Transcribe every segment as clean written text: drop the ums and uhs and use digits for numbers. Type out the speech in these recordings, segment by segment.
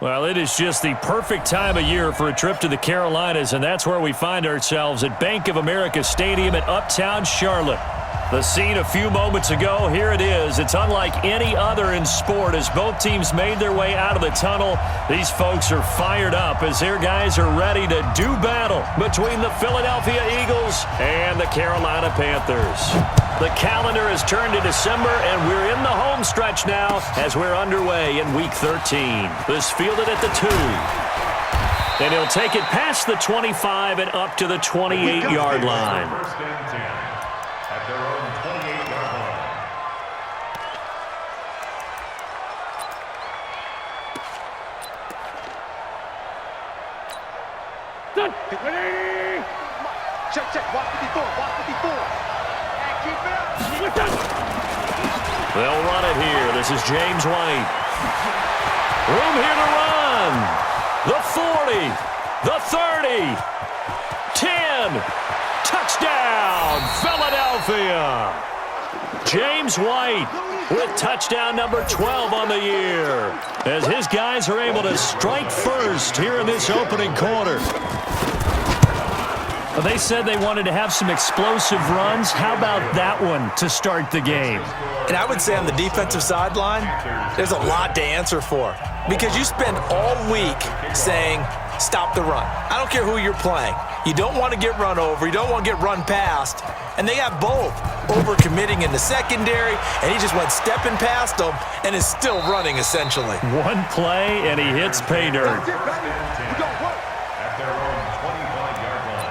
Well, it is just the perfect time of year for a trip to the Carolinas, and that's where we find ourselves at Bank of America Stadium in Uptown Charlotte. The scene a few moments ago, here it is. It's unlike any other in sport as both teams made their way out of the tunnel. These folks are fired up as their guys are ready to do battle between the Philadelphia Eagles and the Carolina Panthers. The calendar has turned to December, and we're in the home stretch now as we're underway in Week 13. This fielded at the 2. And he'll take it past the 25 and up to the 28-yard line. At their own 28-yard line. Check. Walk 54. And keep it up. They'll run it here. This is James White. Room here to run. The 40. The 30. 10. Touchdown, Philadelphia! James White with touchdown number 12 on the year as his guys are able to strike first here in this opening quarter. Well, they said they wanted to have some explosive runs. How about that one to start the game? And I would say on the defensive sideline, there's a lot to answer for because you spend all week saying, stop the run. I don't care who you're playing. You don't want to get run over. You don't want to get run past. And they got both over-committing in the secondary, and he just went stepping past them and is still running, essentially. One play, and he hits pay dirt. At their own 25-yard line.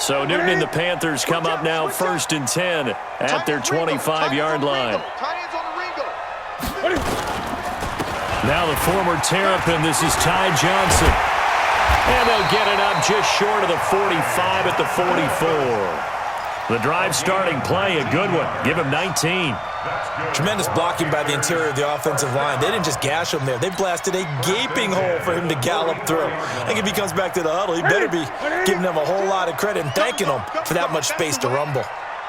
So Newton and the Panthers come up now 1st and 10 at their 25-yard line. Now the former Terrapin, this is Ty Johnson. And they'll get it up just short of the 45 at the 44. The drive starting play, a good one. Give him 19. Tremendous blocking by the interior of the offensive line. They didn't just gash him there. They blasted a gaping hole for him to gallop through. I think if he comes back to the huddle, he better be giving them a whole lot of credit and thanking them for that much space to rumble.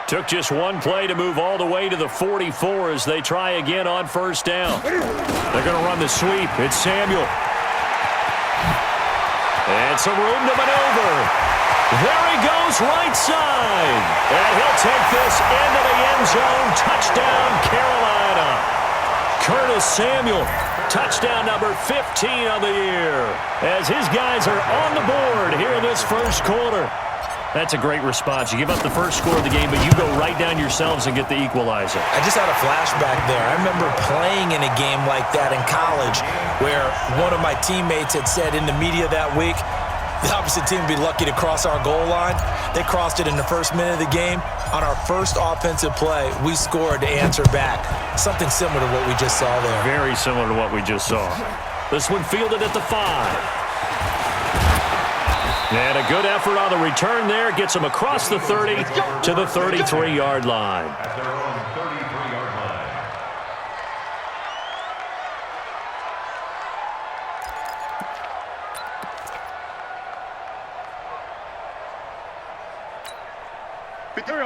Took just one play to move all the way to the 44 as they try again on 1st down. They're going to run the sweep. It's Samuel. And some room to maneuver. There he goes, right side. And he'll take this into the end zone. Touchdown, Carolina. Curtis Samuel, touchdown number 15 on the year. As his guys are on the board here in this first quarter. That's a great response. You give up the first score of the game, but you go right down yourselves and get the equalizer. I just had a flashback there. I remember playing in a game like that in college where one of my teammates had said in the media that week, the opposite team would be lucky to cross our goal line. They crossed it in the first minute of the game. On our first offensive play, we scored to answer back. Something similar to what we just saw there. Very similar to what we just saw. This one fielded at the 5. And a good effort on the return there. Gets him across the 30 to the 33-yard line. At their own 33-yard line.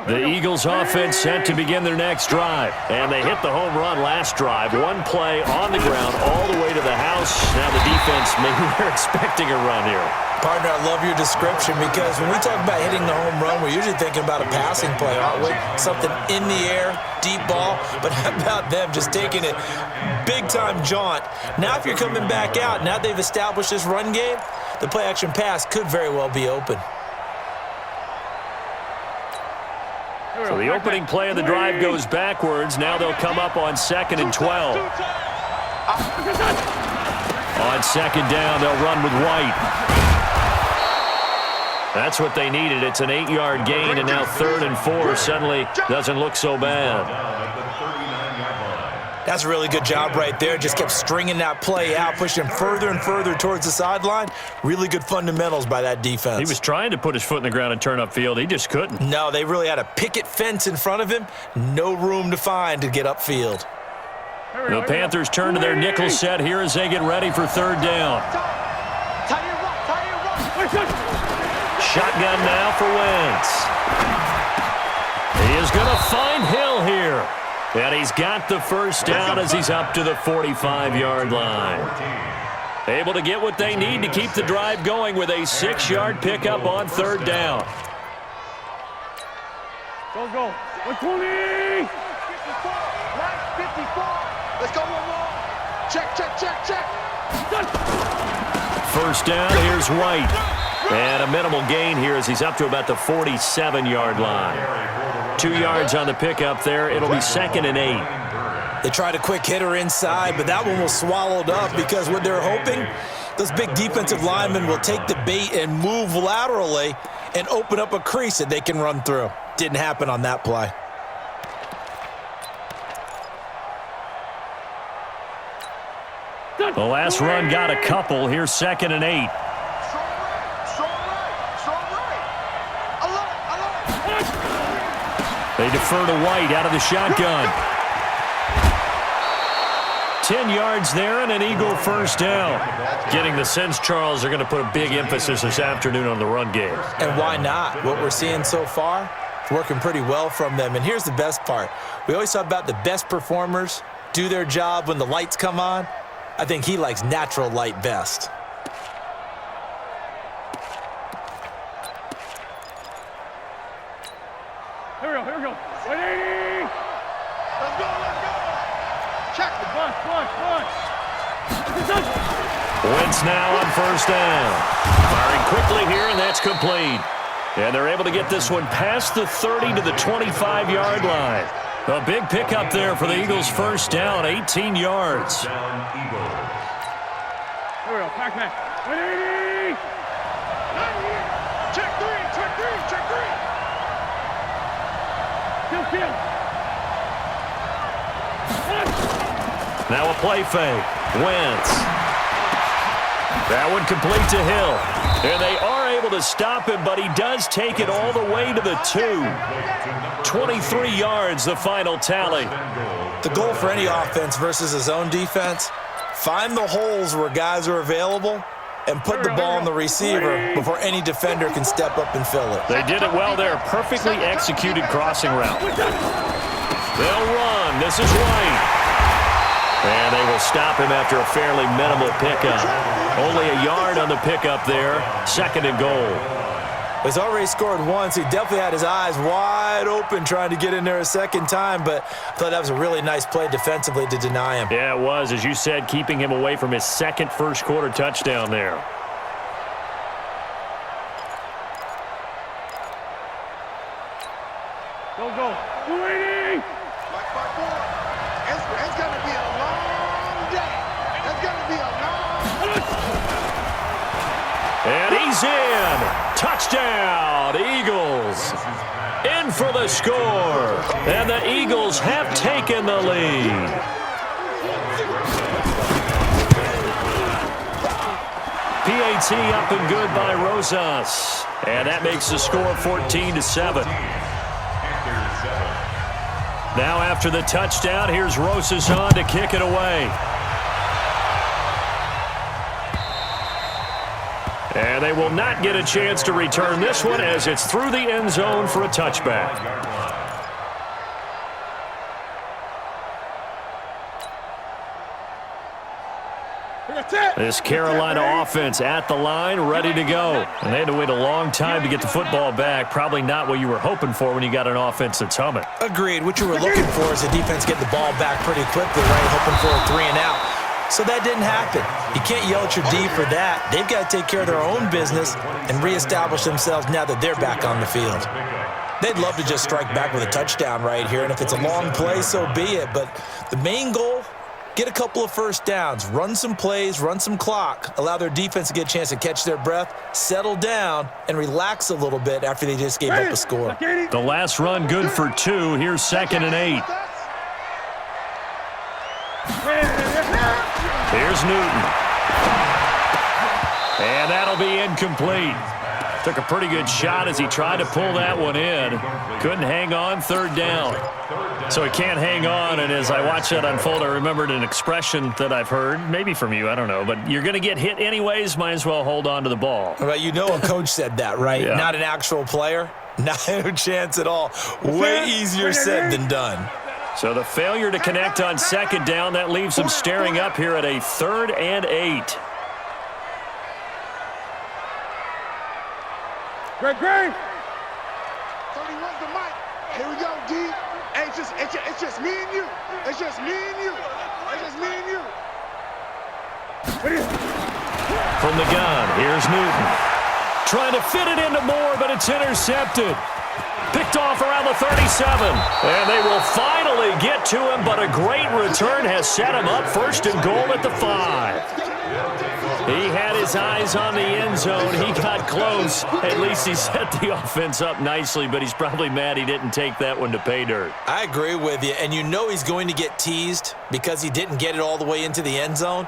The Eagles offense set to begin their next drive. And they hit the home run last drive. One play on the ground all the way to the house. Now the defense, maybe they're expecting a run here. Partner, I love your description because when we talk about hitting the home run, we're usually thinking about a passing play, aren't we? Something in the air, deep ball. But how about them just taking it big-time jaunt? Now if you're coming back out, now they've established this run game, the play-action pass could very well be open. So the opening play of the drive goes backwards. Now they'll come up on 2nd and 12. On 2nd down, they'll run with White. That's what they needed. It's an 8-yard gain, and now 3rd and 4 suddenly doesn't look so bad. That's a really good job right there. Just kept stringing that play out, pushing him further and further towards the sideline. Really good fundamentals by that defense. He was trying to put his foot in the ground and turn upfield. He just couldn't. No, they really had a picket fence in front of him. No room to find to get upfield. The Panthers turn to their nickel set here as they get ready for third down. Shotgun now for Wentz. He is going to find Hill here. And he's got the first down as he's up to the 45-yard line. Able to get what they need to keep the drive going with a 6-yard pickup on third down. Go. 120. 54. Let's go one more. Check. First down, here's White. And a minimal gain here as he's up to about the 47-yard line. 2 yards on the pickup there. It'll be 2nd and 8. They tried a quick hitter inside, but that one was swallowed up because what they're hoping, those big defensive linemen will take the bait and move laterally and open up a crease that they can run through. Didn't happen on that play. The last run got a couple. Here's 2nd and 8. They defer to White out of the shotgun. 10 yards there and an Eagle first down. Getting the sense, Charles, they're going to put a big emphasis this afternoon on the run game. And why not? What we're seeing so far, it's working pretty well from them. And here's the best part. We always talk about the best performers do their job when the lights come on. I think he likes natural light best. Here we go. 180. Let's go. Check the bunch. Wentz now on first down. Firing quickly here, and that's complete. And they're able to get this one past the 30 to the 25-yard line. A big pickup there for the Eagles' first down, 18 yards. Here we go. Pack. 180. Check three. Kill. Now a play fake. Wentz. That one complete to Hill. And they are able to stop him, but he does take it all the way to the 2. 23 yards, the final tally. The goal for any offense versus a zone defense, find the holes where guys are available and put the ball on the receiver before any defender can step up and fill it. They did it well there. Perfectly executed crossing route. They'll run. This is White. And they will stop him after a fairly minimal pickup. Only a yard on the pickup there. 2nd and goal. He's already scored once. He definitely had his eyes wide open trying to get in there a second time, but I thought that was a really nice play defensively to deny him. Yeah, it was. As you said, keeping him away from his second first-quarter touchdown there. Go. 280. It's going to be a long day. It's going to be a long. And he's in. Touchdown, Eagles. In for the score. And the Eagles have taken the lead. PAT up and good by Rosas. And that makes the score 14-7. Now after the touchdown, here's Rosas on to kick it away. And they will not get a chance to return this one as it's through the end zone for a touchback. This Carolina offense at the line, ready to go. And they had to wait a long time to get the football back. Probably not what you were hoping for when you got an offense that's humming. Agreed. What you were looking for is the defense getting the ball back pretty quickly, right? Hoping for a 3 and out. So that didn't happen. You can't yell at your D for that. They've got to take care of their own business and reestablish themselves now that they're back on the field. They'd love to just strike back with a touchdown right here, and if it's a long play, so be it. But the main goal, get a couple of first downs, run some plays, run some clock, allow their defense to get a chance to catch their breath, settle down, and relax a liton bit after they just gave up a score. The last run good for 2. Here's 2nd and 8. Here's Newton. And that'll be incomplete. Took a pretty good shot as he tried to pull that one in. Couldn't hang on, third down. So he can't hang on, and as I watched that unfold, I remembered an expression that I've heard, maybe from you, I don't know, but you're going to get hit anyways, might as well hold on to the ball. Well, you know a coach said that, right? Yeah. Not an actual player. Not a chance at all. Way easier said than done. So the failure to connect on second down, that leaves them staring up here at a 3rd and 8. Great. 31's the mic. Here we go, D. Hey, it's just me and you. It's just me and you. It's just me and you. From the gun, here's Newton. Trying to fit it into Moore, but it's intercepted. Picked off around the 37. And they will finally get to him, but a great return has set him up 1st and goal at the 5. He had his eyes on the end zone. He got close. At least he set the offense up nicely, but he's probably mad he didn't take that one to pay dirt. I agree with you, and you know he's going to get teased because he didn't get it all the way into the end zone.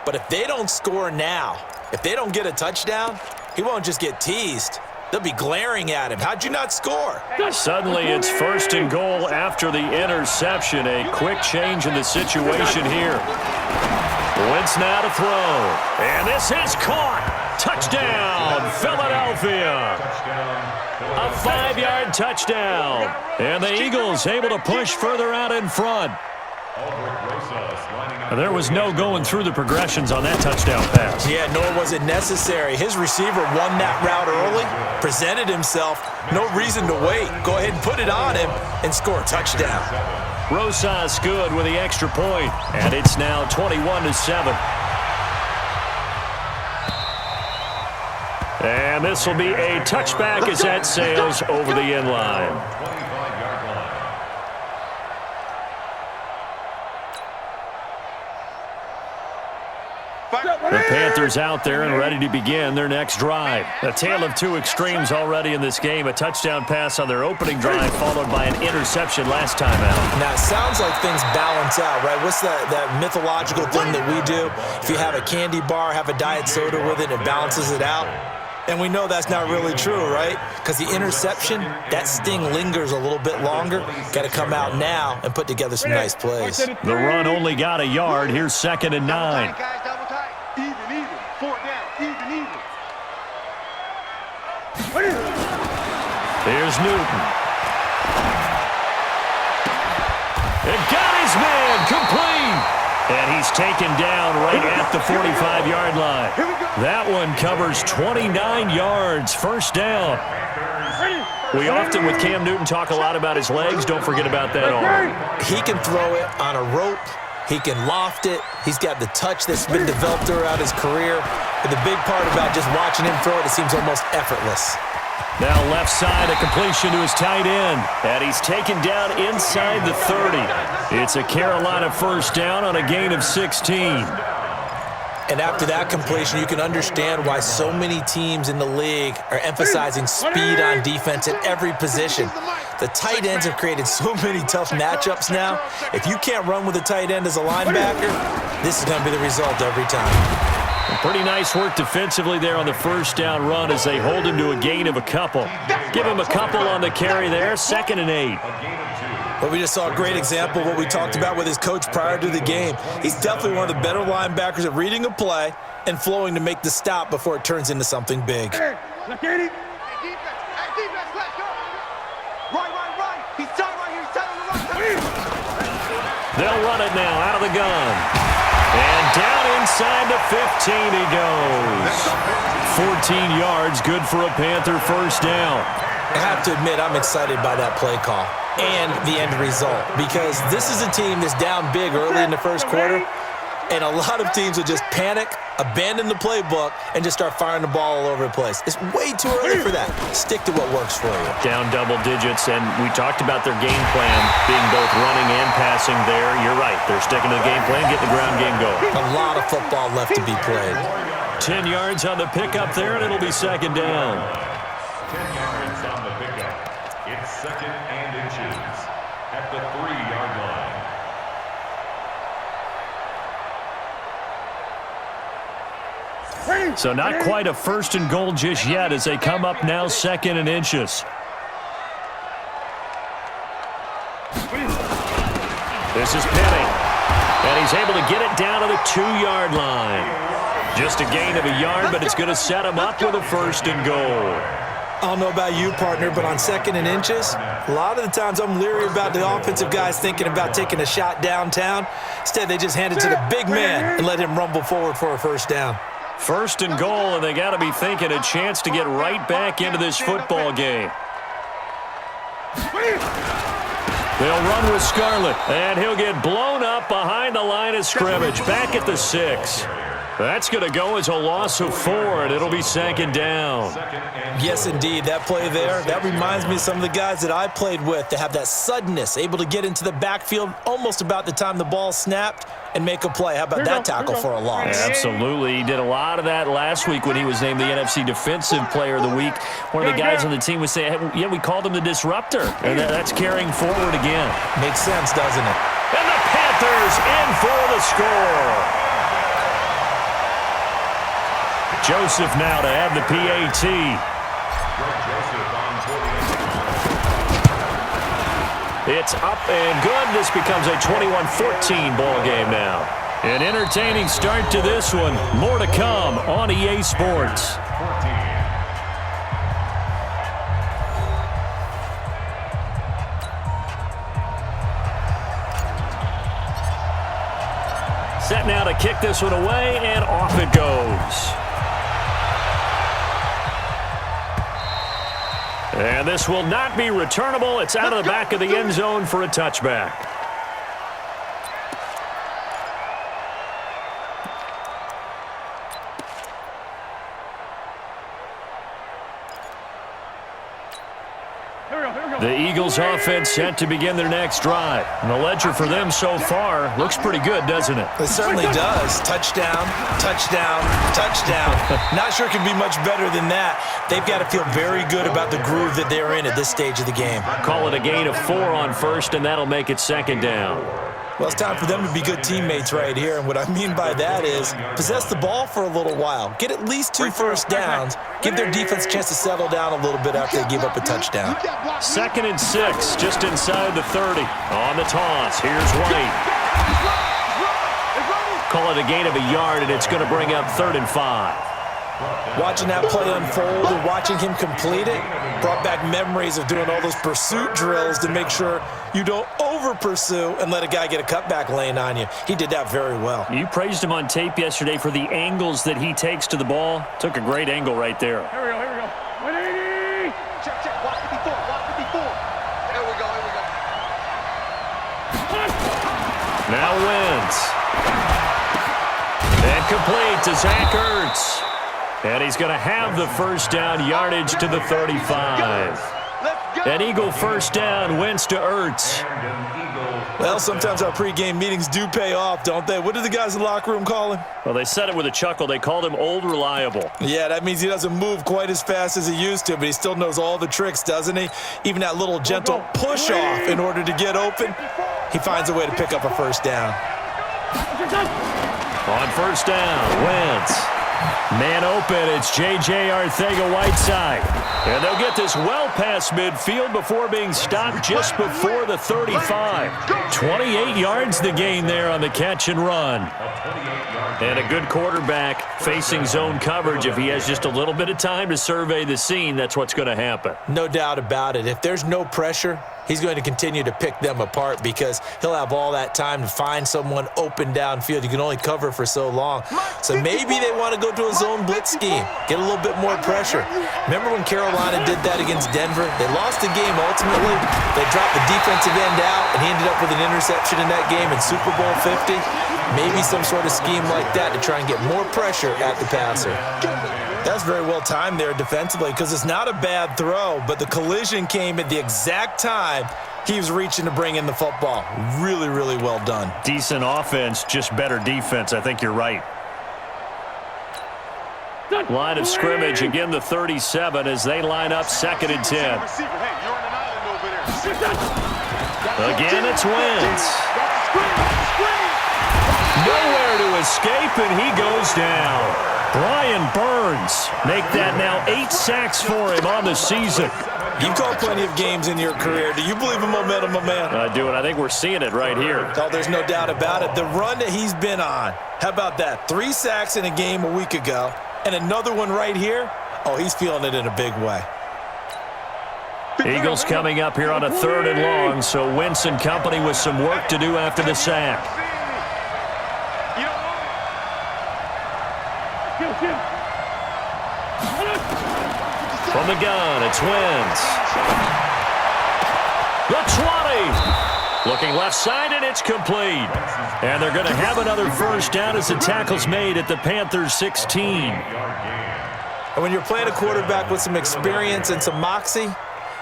But if they don't score now, if they don't get a touchdown, he won't just get teased. They'll be glaring at him. How'd you not score? Suddenly it's 1st and goal after the interception. A quick change in the situation here. Wentz now to throw. And this is caught. Touchdown, Philadelphia. A 5-yard touchdown. And the Eagles able to push further out in front. There was no going through the progressions on that touchdown pass. Yeah, nor was it necessary. His receiver won that route early, presented himself. No reason to wait. Go ahead and put it on him and score a touchdown. Rosas good with the extra point, and it's now 21-7. And this will be a touchback as that sails over the end line. The Panthers out there and ready to begin their next drive. A tale of two extremes already in this game. A touchdown pass on their opening drive followed by an interception last time out. Now, it sounds like things balance out, right? What's that mythological thing that we do? If you have a candy bar, have a diet soda with it, it balances it out. And we know that's not really true, right? Because the interception, that sting lingers a little bit longer. Got to come out now and put together some nice plays. The run only got a yard. Here's 2nd and 9. Even. 4th down. Even. Here's Newton. It got his man complete. And he's taken down right at the 45-yard line. That one covers 29 yards. 1st down. We often, with Cam Newton, talk a lot about his legs. Don't forget about that arm. He can throw it on a rope. He can loft it. He's got the touch that's been developed throughout his career. But the big part about just watching him throw it, it seems almost effortless. Now left side, a completion to his tight end. And he's taken down inside the 30. It's a Carolina 1st down on a gain of 16. And after that completion, you can understand why so many teams in the league are emphasizing speed on defense at every position. The tight ends have created so many tough matchups now. If you can't run with a tight end as a linebacker, this is going to be the result every time. Pretty nice work defensively there on the 1st down run as they hold him to a gain of a couple. Give him a couple on the carry there, 2nd and 8. But we just saw a great example of what we talked about with his coach prior to the game. He's definitely one of the better linebackers at reading a play and flowing to make the stop before it turns into something big. Right. He's tight right here. He's tight on the right. They'll run it now out of the gun. And down inside the 15 he goes. 14 yards, good for a Panther 1st down. I have to admit, I'm excited by that play call and the end result because this is a team that's down big early in the 1st quarter, and a lot of teams will just panic, abandon the playbook, and just start firing the ball all over the place. It's way too early for that. Stick to what works for you. Down double digits, and we talked about their game plan being both running and passing there. You're right. They're sticking to the game plan, getting the ground game going. A lot of football left to be played. 10 yards on the pickup there, and it'll be 2nd down. 10 yards on the pickup. It's 2nd and inches at the 3-yard line. So not quite a 1st and goal just yet as they come up now 2nd and inches. This is Penny. And he's able to get it down to the 2-yard line. Just a gain of a yard, but it's going to set him up with a 1st and goal. I don't know about you, partner, but on 2nd and inches, a lot of the times I'm leery about the offensive guys thinking about taking a shot downtown. Instead, they just hand it to the big man and let him rumble forward for a 1st down. 1st and goal, and they got to be thinking a chance to get right back into this football game. They'll run with Scarlett, and he'll get blown up behind the line of scrimmage, back at the 6. That's going to go as a loss of 4, and it'll be 2nd down. Yes, indeed. That play there, that reminds me of some of the guys that I played with that have that suddenness, able to get into the backfield almost about the time the ball snapped and make a play. How about that tackle for a loss? Absolutely. He did a lot of that last week when he was named the NFC Defensive Player of the Week. One of the guys on the team was saying, hey, yeah, we called him the disruptor. And that's carrying forward again. Makes sense, doesn't it? And the Panthers in for the score. Joseph now to add the PAT. It's up and good. This becomes a 21-14 ball game now. An entertaining start to this one. More to come on EA Sports. Set now to kick this one away, and off it goes. And this will not be returnable. It's out of the back of the end zone for a touchback. The Eagles offense set to begin their next drive. And the ledger for them so far looks pretty good, doesn't it? It certainly does. Touchdown, touchdown, touchdown. Not sure it can be much better than that. They've got to feel very good about the groove that they're in at this stage of the game. Call it a gain of 4 on 1st, and that'll make it 2nd down. Well, it's time for them to be good teammates right here, and what I mean by that is possess the ball for a little while, get at least 2 first downs, give their defense a chance to settle down a little bit after they give up a touchdown. 2nd and 6, just inside the 30. On the toss, here's White. Call it a gain of a yard, and it's going to bring up 3rd and 5. Watching that play unfold and watching him complete it brought back memories of doing all those pursuit drills to make sure you don't over-pursue and let a guy get a cutback lane on you. He did that very well. You praised him on tape yesterday for the angles that he takes to the ball. Took a great angle right there. Here we go, here we go. 180! Check, check, watch 54, watch 54. There we go, here we go. Now wins. And complete to Zach Ertz. And he's going to have the 1st down, yardage to the 35. An Eagle 1st down, Wentz to Ertz. Well, sometimes our pregame meetings do pay off, don't they? What did the guys in the locker room call him? Well, they said it with a chuckle. They called him Old Reliable. Yeah, that means he doesn't move quite as fast as he used to, but he still knows all the tricks, doesn't he? Even that little gentle push-off in order to get open, he finds a way to pick up a 1st down. On 1st down, Wentz. Man open, it's J.J. Arcega-Whiteside. And they'll get this well past midfield before being stopped just before the 35. 28 yards the gain there on the catch and run. And a good quarterback facing zone coverage. If he has just a little bit of time to survey the scene, that's what's going to happen. No doubt about it. If there's no pressure, he's going to continue to pick them apart because he'll have all that time to find someone open downfield. You can only cover for so long. So maybe they want to go to a zone blitz scheme, get a little bit more pressure. Remember when Carolina did that against Denver? They lost the game ultimately. They dropped the defensive end out, and he ended up with an interception in that game in Super Bowl 50. Maybe some sort of scheme like that to try and get more pressure at the passer. That's very well timed there defensively because it's not a bad throw, but the collision came at the exact time he was reaching to bring in the football. Really, really well done. Decent offense, just better defense. I think you're right. Line of scrimmage, again the 37 as they line up 2nd and 10. Again, it's Wentz. Nowhere to escape, and he goes down. Brian Burns make that now 8 sacks for him on the season. You've called plenty of games in your career. Do you believe in momentum, my man? I do, and I think we're seeing it right here. Oh, there's no doubt about it. The run that he's been on, how about that? 3 sacks in a game a week ago, and another one right here. Oh, he's feeling it in a big way. Eagles coming up here on a 3rd and long, so Wentz and company with some work to do after the sack. From the gun, it's Wentz. The 20. Looking left side, and it's complete. And they're going to have another first down as the tackle's made at the Panthers' 16. And when you're playing a quarterback with some experience and some moxie,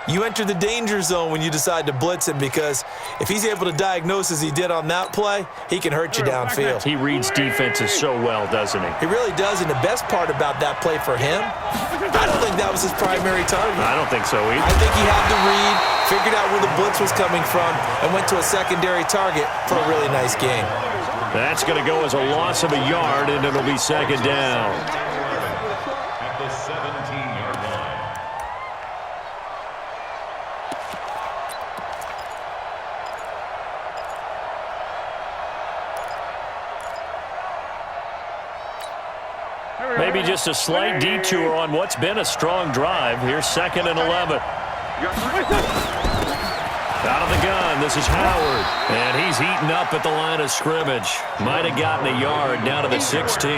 you enter the danger zone when you decide to blitz him, because if he's able to diagnose as he did on that play, he can hurt you downfield. He reads defenses so well, doesn't he? He really does, and the best part about that play for him, I don't think that was his primary target. I don't think so either. I think he had the read, figured out where the blitz was coming from, and went to a secondary target for a really nice gain. That's going to go as a loss of a yard, and it'll be 2nd down. At the 17-yard line. Maybe just a slight detour on what's been a strong drive. Here's 2nd and 11. Out of the gun, this is Howard. And he's heating up at the line of scrimmage. Might have gotten a yard down to the 16.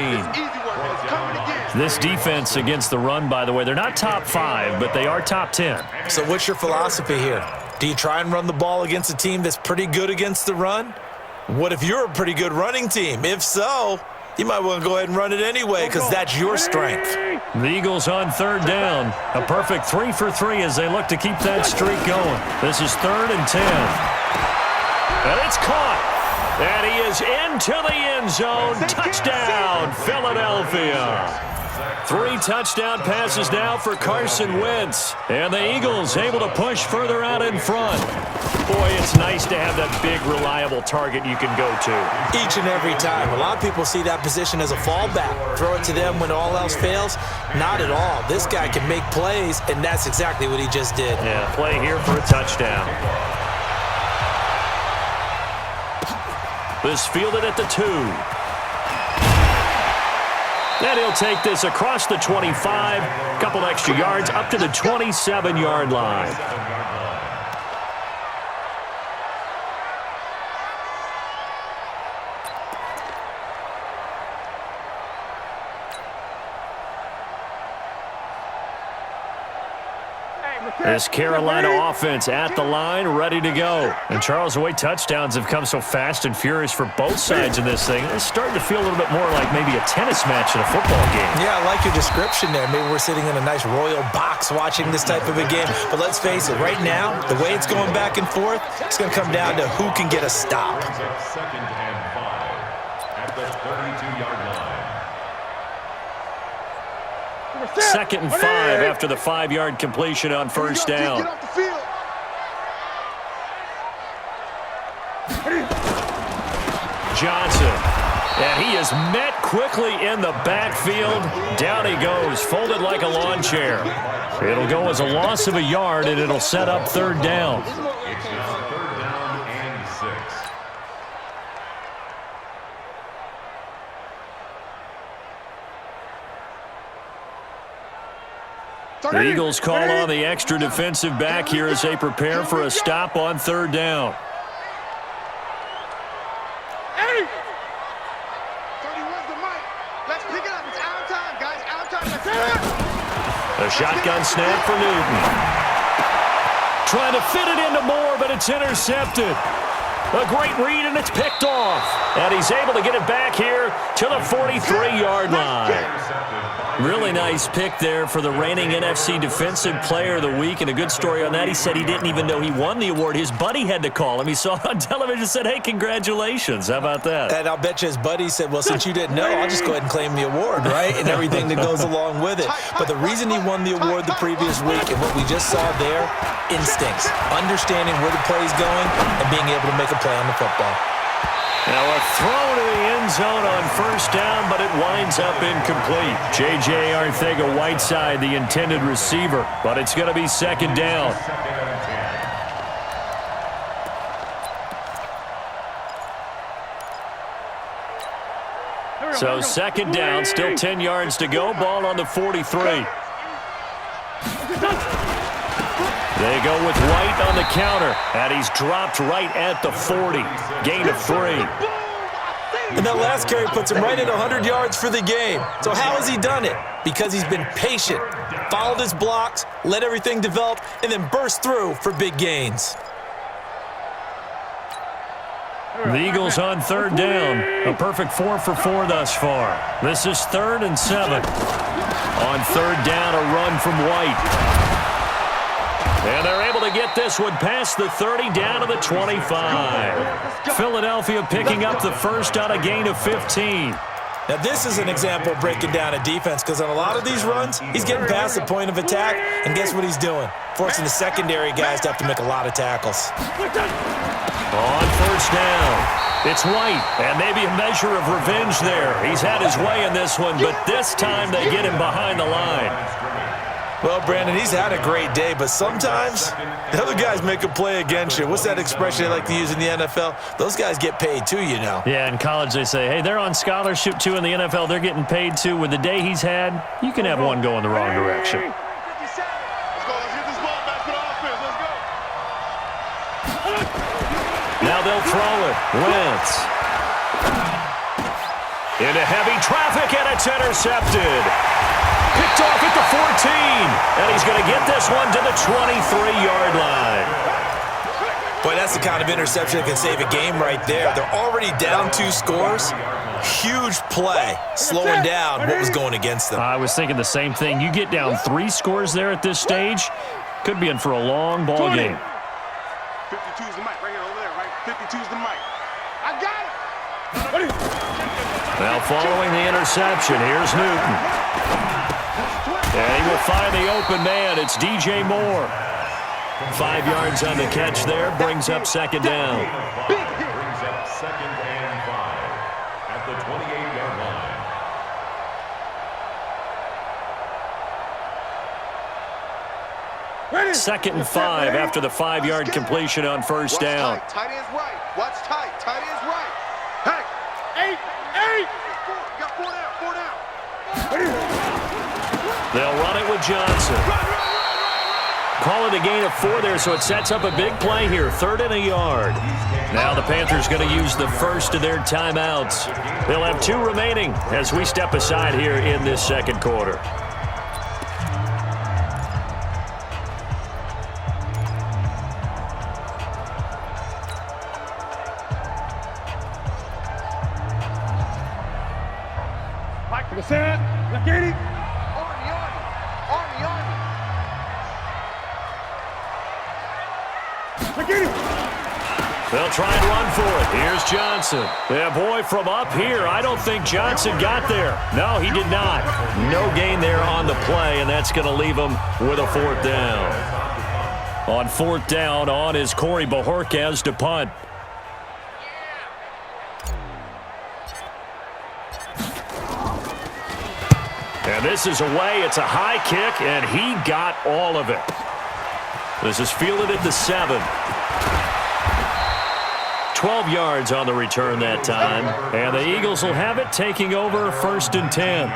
This defense against the run, by the way, they're not top 5, but they are top 10. So what's your philosophy here? Do you try and run the ball against a team that's pretty good against the run? What if you're a pretty good running team? If so, you might want to go ahead and run it anyway, because that's your strength. The Eagles on 3rd down. A perfect 3 for 3 as they look to keep that streak going. This is 3rd and 10. And it's caught. And he is into the end zone. Touchdown, Philadelphia. 3 touchdown passes now for Carson Wentz. And the Eagles able to push further out in front. Boy, it's nice to have that big, reliable target you can go to. Each and every time. A lot of people see that position as a fallback. Throw it to them when all else fails. Not at all. This guy can make plays, and that's exactly what he just did. Yeah, play here for a touchdown. This fielded at the 2. And he'll take this across the 25. Couple extra yards up to the 27-yard line. This Carolina offense at the line, ready to go. And Charles, the way touchdowns have come so fast and furious for both sides in this thing, it's starting to feel a little bit more like maybe a tennis match in a football game. Yeah, I like your description there. Maybe we're sitting in a nice royal box watching this type of a game. But let's face it, right now, the way it's going back and forth, it's going to come down to who can get a stop. 2nd and 5 at the 32-yard line. 2nd and 5 after the 5-yard completion on 1st down. Johnson. And he is met quickly in the backfield. Down he goes, folded like a lawn chair. It'll go as a loss of a yard, and it'll set up 3rd down. It's now 3rd down and 6. The Eagles call on the extra defensive back here as they prepare for a stop on 3rd down. 31's the mic. Let's pick it up. It's our time, guys. Our time. Let's do it. A shotgun snap for Newton. Trying to fit it into Moore, but it's intercepted. A great read, and it's picked off. And he's able to get it back here to the 43-yard line. Really nice pick there for the reigning NFC Defensive Player of the Week, and a good story on that. He said he didn't even know he won the award. His buddy had to call him. He saw it on television and said, hey, congratulations. How about that? And I'll bet you his buddy said, well, since you didn't know, I'll just go ahead and claim the award, right? And everything that goes along with it. But the reason he won the award the previous week and what we just saw there, instincts, understanding where the play is going and being able to make a play on the football. Now a throw to the end zone on first down, but it winds up incomplete. J.J. Arcega-Whiteside, the intended receiver, but it's going to be second down. So second down, still 10 yards to go, ball on the 43. They go with White on the counter, and he's dropped right at the 40. Gain of 3. And that last carry puts him right at 100 yards for the game. So how has he done it? Because he's been patient, followed his blocks, let everything develop, and then burst through for big gains. The Eagles on third down. A perfect 4 for 4 thus far. This is 3rd and 7. On third down, a run from White. And they're able to get this one past the 30 down to the 25. Philadelphia picking up the first on a gain of 15. Now this is an example of breaking down a defense, because on a lot of these runs, he's getting past the point of attack, and guess what he's doing? Forcing the secondary guys to have to make a lot of tackles. On first down, it's White, and maybe a measure of revenge there. He's had his way in this one, but this time they get him behind the line. Well, Brandon, he's had a great day, but sometimes the other guys make a play against you. What's that expression they like to use in the NFL? Those guys get paid too, you know. Yeah, in college they say, hey, they're on scholarship too. In the NFL, they're getting paid too. With the day he's had, you can have one go in the wrong direction. Let's go. Let's get this ball back to the offense. Let's go. Now they'll throw it. Wentz. Into heavy traffic, and it's intercepted. Picked off at the 14, and he's going to get this one to the 23-yard line. Boy, that's the kind of interception that can save a game right there. They're already down 2 scores. Huge play, slowing down what was going against them. I was thinking the same thing. You get down 3 scores there at this stage, could be in for a long ball game. 52's the mic right here over there, right? 52's the mic. I got it. Now following the interception, here's Newton. And he will find the open man. It's DJ Moore. 5 yards on the catch there. Brings up second down. Brings up 2nd and 5 at the 28-yard line. Ready. 2nd and 5 after the 5-yard completion on first down. Watch tight end's right. Watch tight. Tight end's right. Hey. 8. You got 4 down. 4 down. They'll run it with Johnson. Call it a gain of 4 there, so it sets up a big play here. 3rd and a yard. Now the Panthers going to use the first of their timeouts. They'll have 2 remaining as we step aside here in this second quarter. They'll try and run for it. Here's Johnson. Yeah, boy, from up here, I don't think Johnson got there. No, he did not. No gain there on the play, and that's going to leave him with a 4th down. On 4th down, on is Corey Bojorquez to punt. And this is away. It's a high kick, and he got all of it. This is fielded at the 7. 12 yards on the return that time. And the Eagles will have it, taking over 1st and 10.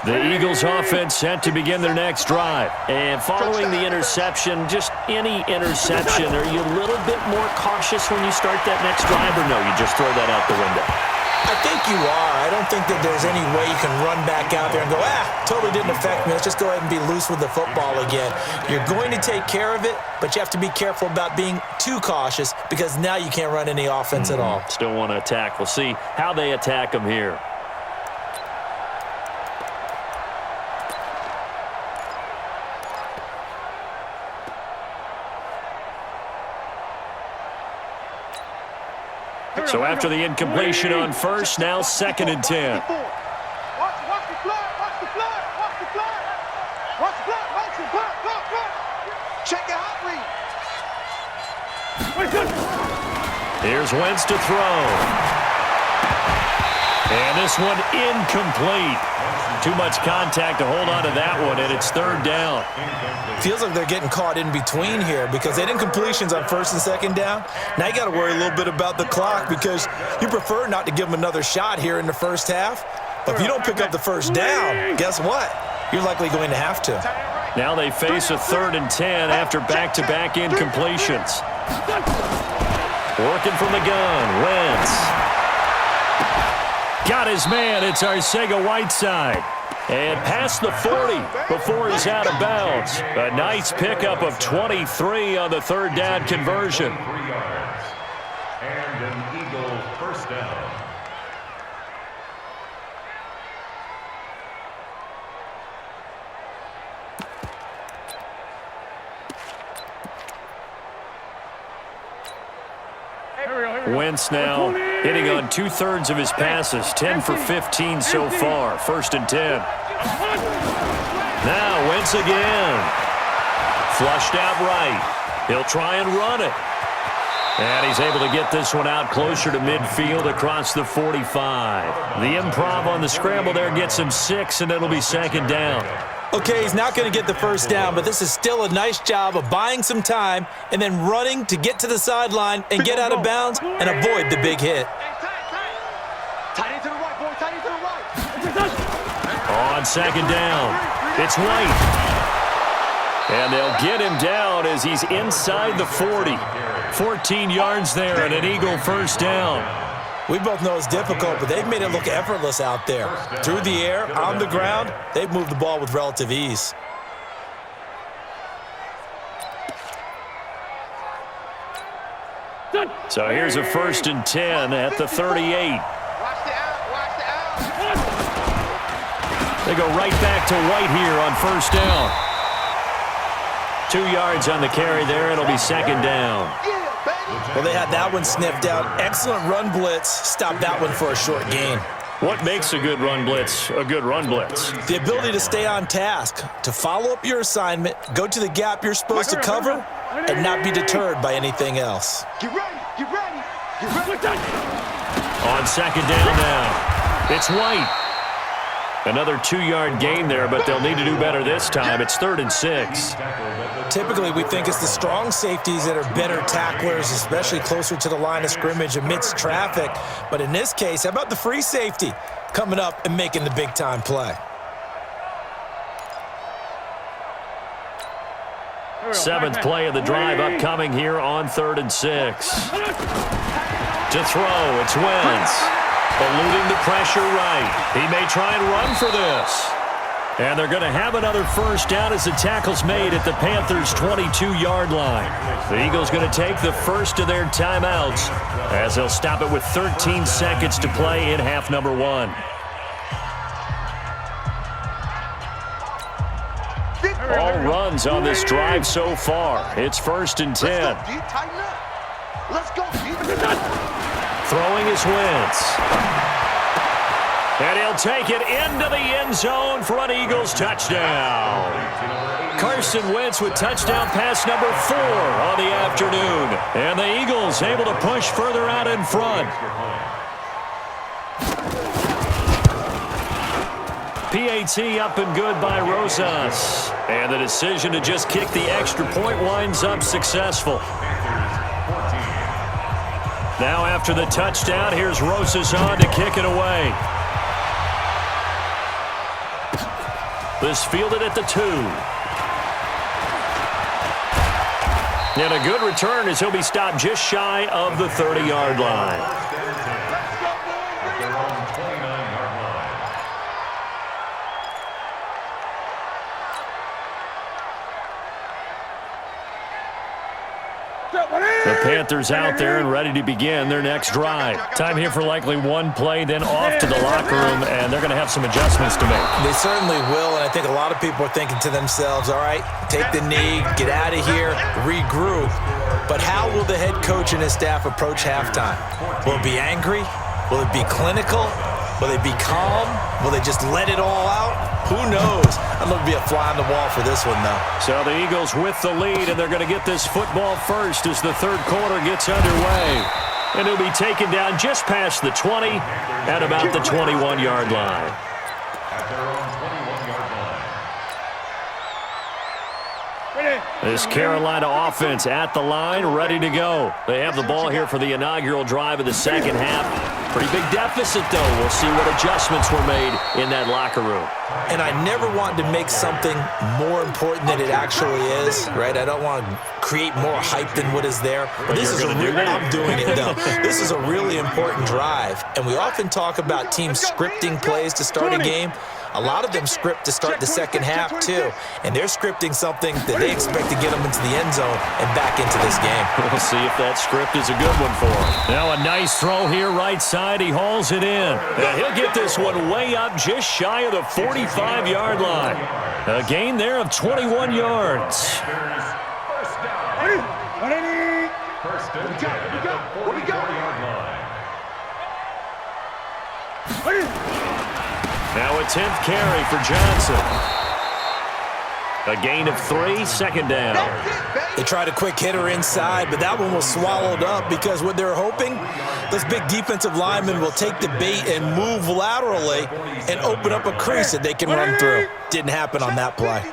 The Eagles offense set to begin their next drive. And following the interception, just any interception, are you a little bit more cautious when you start that next drive, or no, you just throw that out the window? I think you are. I don't think that there's any way you can run back out there and go, totally didn't affect me. Let's just go ahead and be loose with the football again. You're going to take care of it, but you have to be careful about being too cautious, because now you can't run any offense at all. Still want to attack. We'll see how they attack them here. So after the incompletion on first, now 2nd and 10. Watch the flag, watch the flag, watch the flag. Watch the flag, watch the flag. Check your hot read. Here's Wentz to throw. And this one incomplete. Too much contact to hold on to that one, and it's 3rd down. Feels like they're getting caught in between here because they had incompletions on 1st and 2nd down. Now you got to worry a little bit about the clock because you prefer not to give them another shot here in the first half. But if you don't pick up the 1st down, guess what? You're likely going to have to. Now they face a 3rd and 10 after back-to-back incompletions. Working from the gun, Wentz. Got his man, it's Arcega-Whiteside. And past the 40 before he's out of bounds. A nice pickup of 23 on the 3rd down conversion. 3 yards. And an Eagle 1st down. Wentz now hitting on 2/3 of his passes, 10 for 15 so far. 1st and 10. Now Wentz again. Flushed out right. He'll try and run it. And he's able to get this one out closer to midfield across the 45. The improv on the scramble there gets him 6, and it'll be 2nd down. Okay, he's not going to get the 1st down, but this is still a nice job of buying some time and then running to get to the sideline and get out of bounds and avoid the big hit. Tight end to the right, boy. Tight end to the right. On 2nd down, it's White. And they'll get him down as he's inside the 40. 14 yards there and an Eagle 1st down. We both know it's difficult, but they've made it look effortless out there. Through the air, on the ground, they've moved the ball with relative ease. So here's a 1st and 10 at the 38. Watch the out. They go right back to White here on 1st down. 2 yards on the carry there. It'll be 2nd down. Well, they had that one sniffed out. Excellent run blitz. Stopped that one for a short gain. What makes a good run blitz a good run blitz? The ability to stay on task, to follow up your assignment, go to the gap you're supposed to cover, and not be deterred by anything else. Get ready. Get ready. Get ready. On 2nd down now, it's White. Another 2-yard gain there, but they'll need to do better this time. It's 3rd and 6. Typically, we think it's the strong safeties that are better tacklers, especially closer to the line of scrimmage amidst traffic. But in this case, how about the free safety coming up and making the big-time play? 7th play of the drive upcoming here on 3rd and 6. To throw, it's Wentz. Eluding the pressure right. He may try and run for this. And they're going to have another 1st down as the tackle's made at the Panthers' 22-yard line. The Eagles going to take the first of their timeouts as they'll stop it with 13 seconds to play in half number 1. All runs on this drive so far. It's 1st and 10. Let's go, D. Tighten up. Let's go, D. Throwing is Wentz. And he'll take it into the end zone for an Eagles touchdown. Carson Wentz with touchdown pass number 4 on the afternoon. And the Eagles able to push further out in front. PAT up and good by Rosas. And the decision to just kick the extra point winds up successful. Now after the touchdown, here's Rosas on to kick it away. This fielded at the 2. And a good return as he'll be stopped just shy of the 30-yard line. The Panthers out there and ready to begin their next drive. Time here for likely one play, then off to the locker room, and they're going to have some adjustments to make. They certainly will, and I think a lot of people are thinking to themselves, all right, take the knee, get out of here, regroup. But how will the head coach and his staff approach halftime? Will it be angry? Will it be clinical? Will they be calm? Will they just let it all out? Who knows? I'd love to be a fly on the wall for this one, though. So the Eagles with the lead, and they're going to get this football first as the third quarter gets underway. And he'll be taken down just past the 20 at about the 21-yard line. At their own 21-yard line. This Carolina offense at the line, ready to go. They have the ball here for the inaugural drive of the second half. Pretty big deficit, though. We'll see what adjustments were made in that locker room. And I never want to make something more important than it actually is, right? I don't want to create more hype than what is there. But this is I'm doing it, though. This is a really important drive. And we often talk about teams scripting plays to start a game. A lot of them script to start the second half, too. And they're scripting something that they expect to get them into the end zone and back into this game. We'll see if that script is a good one for him. Now a nice throw here right side. He hauls it in. He'll get this one way up just shy of the 45-yard line. A gain there of 21 yards. First and 10 at the 44-yard line. Now a 10th carry for Johnson. A gain of 3, second down. They tried a quick hitter inside, but that one was swallowed up because what they're hoping, this big defensive lineman will take the bait and move laterally and open up a crease that they can run through. Didn't happen on that play.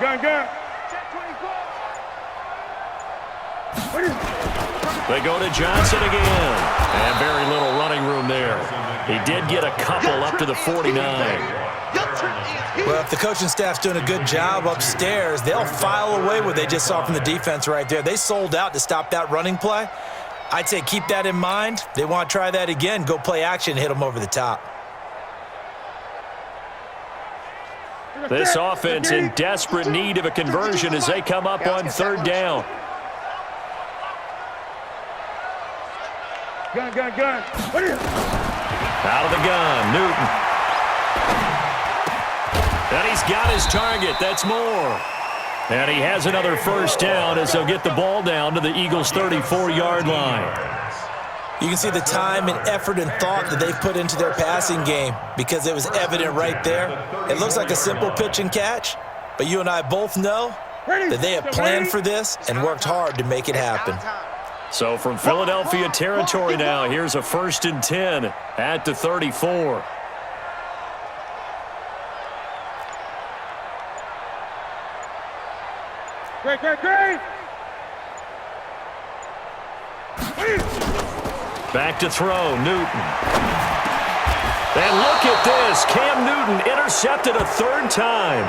Gun. They go to Johnson again. And very little running room there. He did get a couple up to the 49. Well, if the coaching staff's doing a good job upstairs, they'll file away what they just saw from the defense right there. They sold out to stop that running play. I'd say keep that in mind. They want to try that again. Go play action, hit them over the top. This offense in desperate need of a conversion as they come up on third down. Gun. Out of the gun, Newton. And he's got his target. That's more. And he has another first down as they'll get the ball down to the Eagles' 34-yard line. You can see the time and effort and thought that they've put into their passing game because it was evident right there. It looks like a simple pitch and catch, but you and I both know that they have planned for this and worked hard to make it happen. So from Philadelphia territory now, here's a 1st and 10 at the 34. Great. Back to throw, Newton. And look at this. Cam Newton intercepted a third time.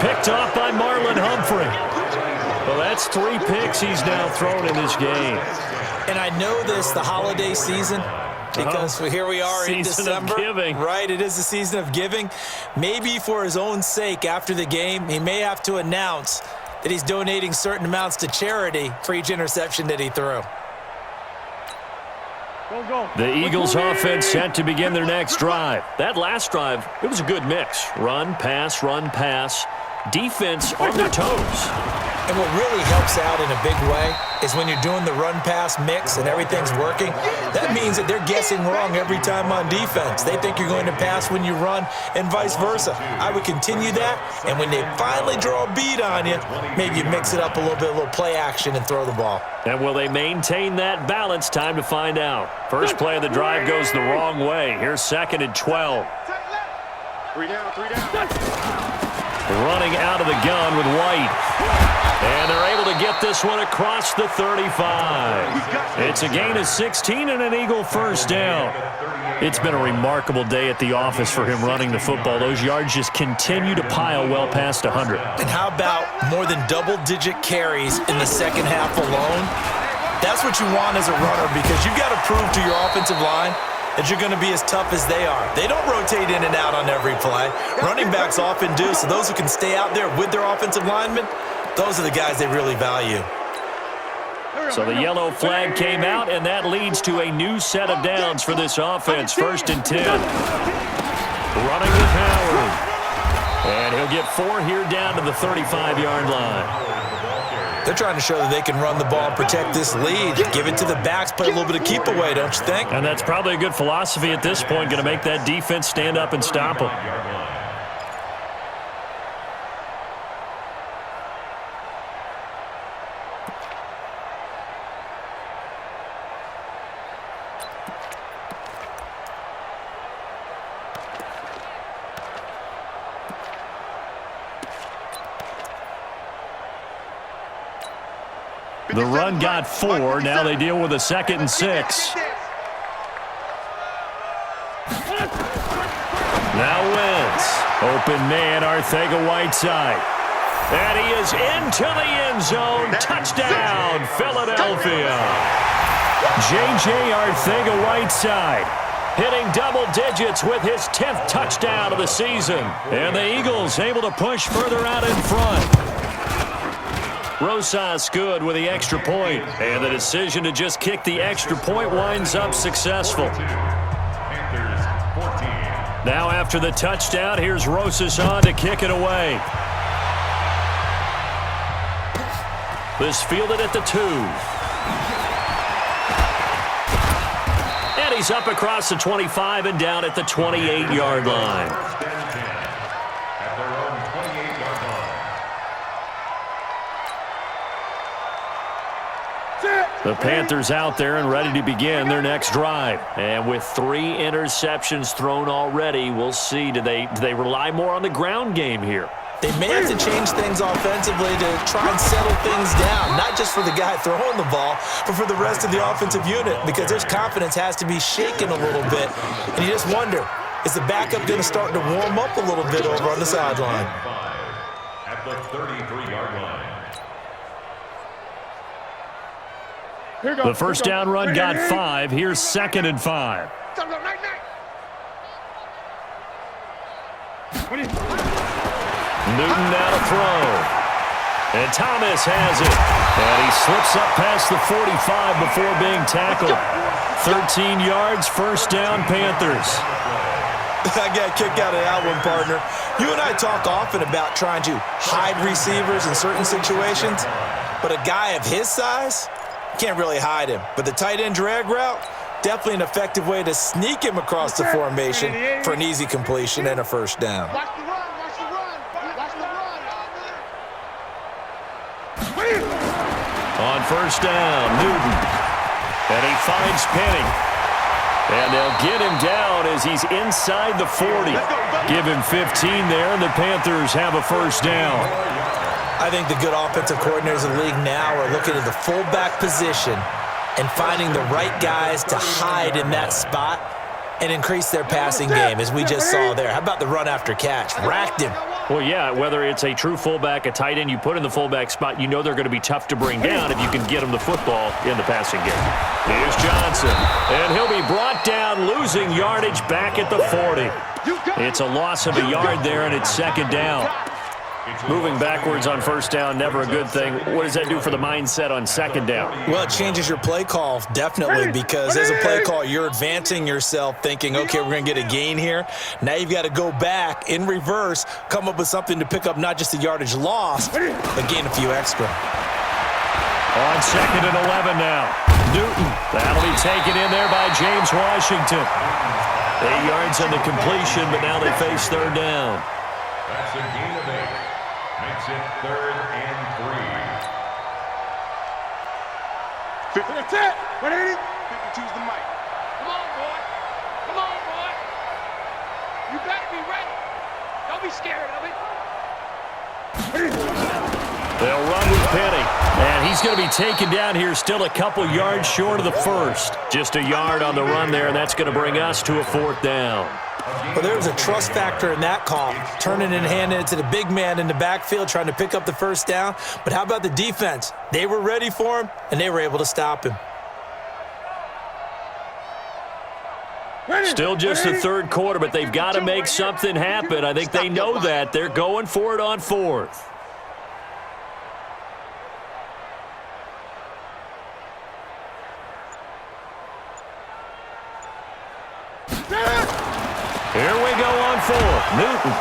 Picked off by Marlon Humphrey. Well, that's 3 picks he's now thrown in this game. And I know this, the holiday season, because here we are in December. Season of giving. Right, it is the season of giving. Maybe for his own sake after the game, he may have to announce that he's donating certain amounts to charity for each interception that he threw. Go. The Eagles offense set to begin their next drive. That last drive, it was a good mix. Run, pass. Defense on their toes. And what really helps out in a big way is when you're doing the run-pass mix and everything's working, that means that they're guessing wrong every time on defense. They think you're going to pass when you run and vice versa. I would continue that, and when they finally draw a beat on you, maybe you mix it up a little play action and throw the ball. And will they maintain that balance? Time to find out. First play of the drive goes the wrong way. Here's 2nd and 12. 3 down. Running out of the gun with White. And they're able to get this one across the 35. It's a gain of 16 and an Eagle first down. It's been a remarkable day at the office for him running the football. Those yards just continue to pile well past 100. And how about more than double-digit carries in the second half alone? That's what you want as a runner because you've got to prove to your offensive line that you're going to be as tough as they are. They don't rotate in and out on every play. Running backs often do, so those who can stay out there with their offensive linemen, those are the guys they really value. So the yellow flag came out, and that leads to a new set of downs for this offense. 1st and 10. Running with Howard. And he'll get 4 here down to the 35-yard line. They're trying to show that they can run the ball and protect this lead. Give it to the backs, play a little bit of keep away, don't you think? And that's probably a good philosophy at this point, going to make that defense stand up and stop them. The run got 4. Now they deal with a 2nd and 6. Now Wentz. Open man, Arcega-Whiteside. And he is into the end zone. Touchdown, Philadelphia. J.J. Arcega-Whiteside hitting double digits with his 10th touchdown of the season. And the Eagles able to push further out in front. Rosas good with the extra point, and the decision to just kick the extra point winds up successful. Now after the touchdown, here's Rosas on to kick it away. This fielded at the 2. And he's up across the 25 and down at the 28-yard line. The Panthers out there and ready to begin their next drive. And with 3 interceptions thrown already, we'll see. Do they rely more on the ground game here? They may have to change things offensively to try and settle things down, not just for the guy throwing the ball, but for the rest of the offensive unit, because their confidence has to be shaken a little bit. And you just wonder, is the backup going to start to warm up a little bit over on the sideline? At the 33-yard line. The first down run got 5. Here's 2nd and 5. Newton now to throw. And Thomas has it. And he slips up past the 45 before being tackled. 13 yards, first down, Panthers. I got a kick out of that one, partner. You and I talk often about trying to hide receivers in certain situations, but a guy of his size, can't really hide him. But the tight end drag route, definitely an effective way to sneak him across the formation for an easy completion and a first down. Watch the run, watch the run, watch the run. On first down, Newton. And he finds Penny. And they'll get him down as he's inside the 40. Give him 15 there, and the Panthers have a first down. I think the good offensive coordinators in the league now are looking at the fullback position and finding the right guys to hide in that spot and increase their passing game, as we just saw there. How about the run after catch? Racked him. Well, yeah, whether it's a true fullback, a tight end, you put in the fullback spot, you know they're going to be tough to bring down if you can get them the football in the passing game. Here's Johnson, and he'll be brought down, losing yardage back at the 40. It's a loss of a yard there, and it's 2nd down. Moving backwards on first down, never a good thing. What does that do for the mindset on 2nd down? Well, it changes your play call, definitely, because as a play call, you're advancing yourself thinking, okay, we're going to get a gain here. Now you've got to go back in reverse, come up with something to pick up not just the yardage lost, but gain a few extra. On 2nd and 11 now. Newton, that'll be taken in there by James Washington. 8 yards on the completion, but now they face 3rd down. That's a gain of 8. Makes it 3rd and 3. That's it. 180. 52's the mic. Come on, boy. Come on, boy. You better be ready. Don't be scared of it. They'll run with Penny. And he's going to be taken down here, still a couple yards short of the first. Just a yard on the run there, and that's going to bring us to a 4th down. Well, there was a trust factor in that call, turning and handing it to the big man in the backfield, trying to pick up the first down. But how about the defense? They were ready for him, and they were able to stop him. Still just the third quarter, but they've got to make something happen. I think they know that. They're going for it on fourth. Here we go on fourth. Newton.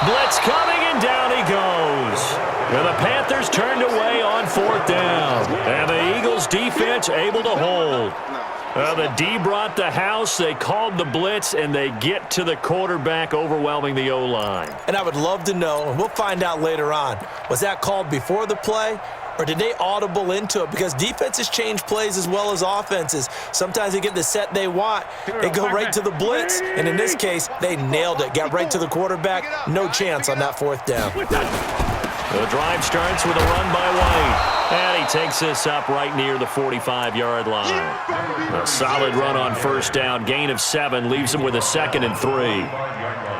Blitz coming, and down he goes. And the Panthers turned away on fourth down. And the Eagles defense able to hold. The D brought the house. They called the blitz, and they get to the quarterback, overwhelming the O-line. And I would love to know, and we'll find out later on, was that called before the play, or did they audible into it? Because defenses change plays as well as offenses. Sometimes they get the set they want. They go right to the blitz. And in this case, they nailed it. Got right to the quarterback. No chance on that fourth down. The drive starts with a run by White. And he takes this up right near the 45-yard line. A solid run on first down. Gain of 7 leaves him with a 2nd and 3.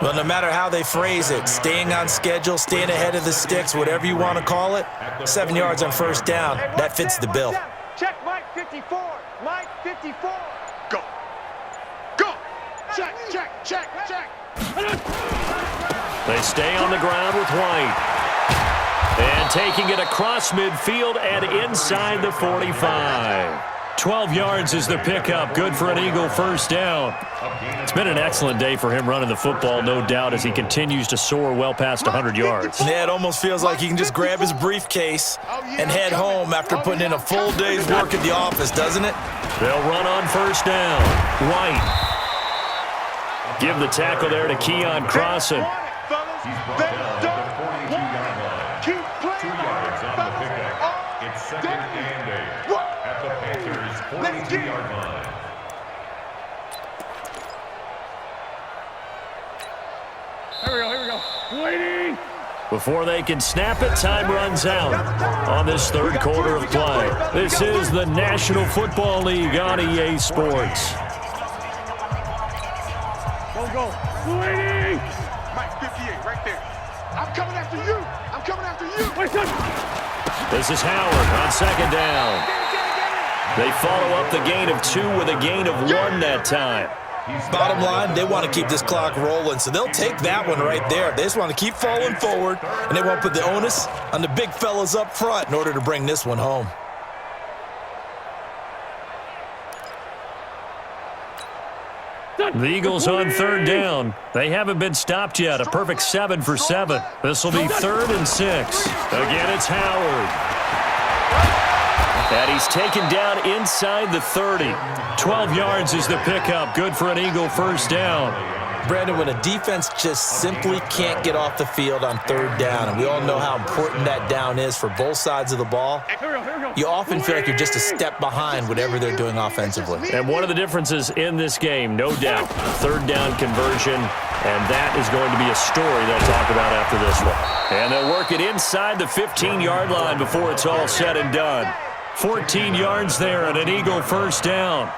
Well, no matter how they phrase it, staying on schedule, staying ahead of the sticks, whatever you want to call it, 7 yards on first down, that fits the bill. Check Mike 54. Mike 54. Go. Go. Check, check, check, check. They stay on the ground with White. And taking it across midfield and inside the 45. 12 yards is the pickup. Good for an Eagle first down. It's been an excellent day for him running the football, no doubt, as he continues to soar well past 100 yards. Yeah, it almost feels like he can just grab his briefcase and head home after putting in a full day's work at the office, doesn't it? They'll run on first down. White. Give the tackle there to Keon Crossan. Keep playing. 2 yards on the pickup. It's 2nd and 8 at the Panthers' 42-yard line. Here we go. Waiting. Before they can snap it, time runs out on this third quarter of play. This is the National Football League on EA Sports. Go. Waiting. Mike 58 right there. I'm coming after you. I'm coming after you. This is Howard on second down. They follow up the gain of 2 with a gain of 1 that time. Bottom line, they want to keep this clock rolling, so they'll take that one right there. They just want to keep falling forward, and they won't put the onus on the big fellas up front in order to bring this one home. The Eagles on third down. They haven't been stopped yet. A perfect 7 for 7. This will be 3rd and 6. Again, it's Howard. And he's taken down inside the 30. 12 yards is the pickup. Good for an Eagle first down. Brandon, when a defense just simply can't get off the field on third down, and we all know how important that down is for both sides of the ball, you often feel like you're just a step behind whatever they're doing offensively. And one of the differences in this game, no doubt, third down conversion, and that is going to be a story they'll talk about after this one. And they'll work it inside the 15-yard line before it's all said and done. 14 yards there and an Eagle first down.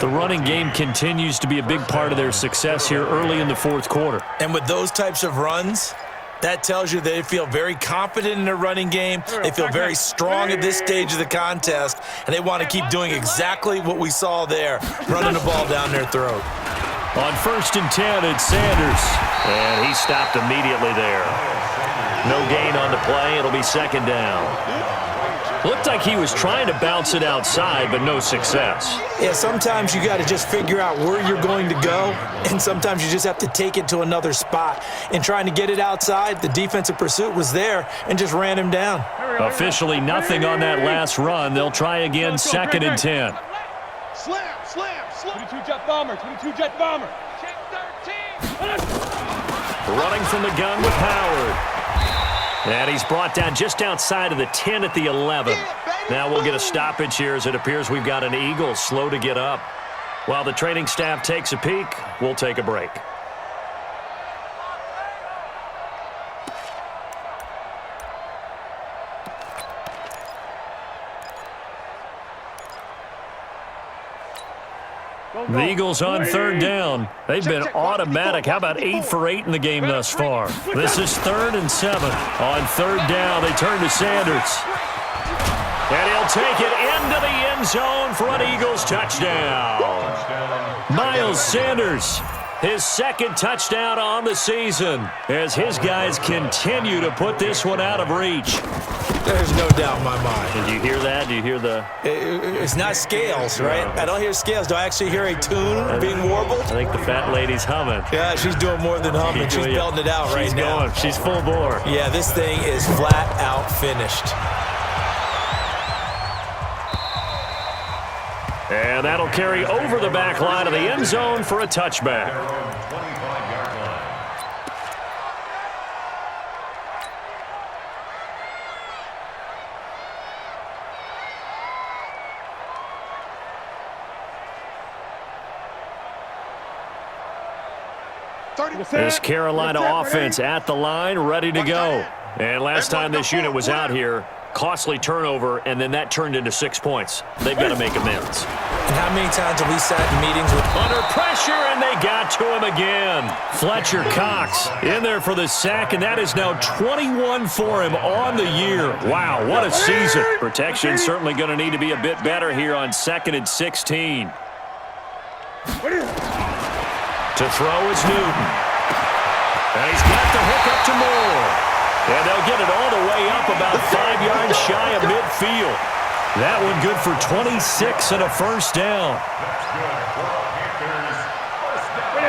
The running game continues to be a big part of their success here early in the fourth quarter. And with those types of runs, that tells you they feel very confident in their running game. They feel very strong at this stage of the contest, and they want to keep doing exactly what we saw there, running the ball down their throat. On 1st and 10, it's Sanders, and he stopped immediately there. No gain on the play. It'll be 2nd down. Looked like he was trying to bounce it outside, but no success. Yeah, sometimes you got to just figure out where you're going to go, and sometimes you just have to take it to another spot. In trying to get it outside, the defensive pursuit was there and just ran him down. Officially nothing on that last run. They'll try again, 2nd and 10. Slam. 22 jet bomber. Check 13. Running from the gun with Howard. And he's brought down just outside of the 10 at the 11. Now we'll get a stoppage here as it appears we've got an Eagle slow to get up. While the training staff takes a peek, we'll take a break. The Eagles on third down. They've been automatic. How about 8 for 8 in the game thus far? This is 3rd and 7. On third down, they turn to Sanders. And he'll take it into the end zone for an Eagles touchdown. Miles Miles Sanders, his second touchdown on the season as his guys continue to put this one out of reach. There's no doubt in my mind. Did you hear that? Do you hear the... It's not scales, right? I don't hear scales. Do I actually hear a tune being warbled? I think the fat lady's humming. Yeah, she's doing more than humming. She's belting it out right now. She's going. She's full bore. Yeah, this thing is flat out finished. And that'll carry over the back line of the end zone for a touchback. This Carolina offense at the line, ready to go. And last time this unit was out here, costly turnover, and then that turned into 6 points. They've got to make amends. And how many times have we sat in meetings with... Under pressure, and they got to him again. Fletcher Cox in there for the sack, and that is now 21 for him on the year. Wow, what a season. Protection certainly going to need to be a bit better here on 2nd and 16. To throw is Newton. And he's got the hook up to Moore. And they'll get it all the way up about 5 yards shy of midfield. That one good for 26 and a first down.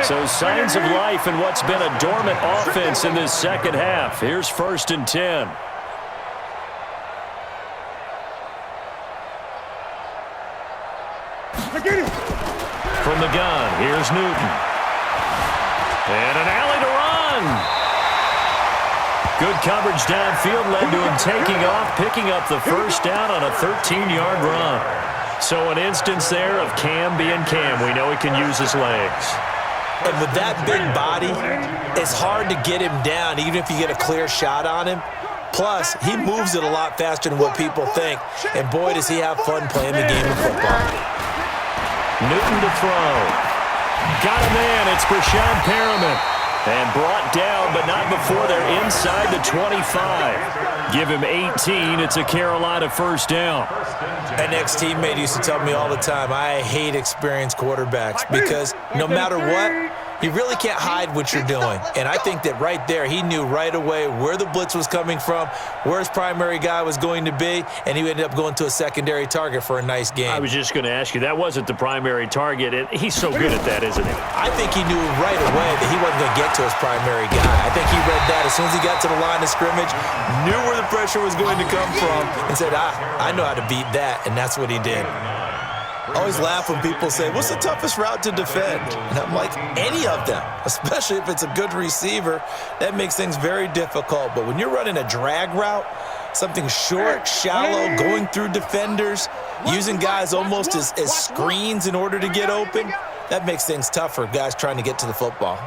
So signs of life in what's been a dormant offense in this second half. Here's 1st and 10. From the gun, here's Newton. And an alley to run. Good coverage downfield led to him taking off, picking up the first down on a 13-yard run. So an instance there of Cam being Cam. We know he can use his legs. And with that big body, it's hard to get him down, even if you get a clear shot on him. Plus, he moves it a lot faster than what people think. And boy, does he have fun playing the game of football. Newton to throw. Got a man. It's Brashad Perriman. And brought down, but not before they're inside the 25. Give him 18. It's a Carolina first down. An ex-teammate used to tell me all the time, I hate experienced quarterbacks because no matter what, you really can't hide what you're doing. And I think that right there, he knew right away where the blitz was coming from, where his primary guy was going to be, and he ended up going to a secondary target for a nice game. I was just going to ask you, that wasn't the primary target. He's so good at that, isn't he? I think he knew right away that he wasn't going to get to his primary guy. I think he read that as soon as he got to the line of scrimmage, knew where the pressure was going to come from, and said, I know how to beat that, and that's what he did. I always laugh when people say, what's the toughest route to defend? And I'm like, any of them, especially if it's a good receiver. That makes things very difficult. But when you're running a drag route, something short, shallow, going through defenders, using guys almost as screens in order to get open, that makes things tough for guys trying to get to the football.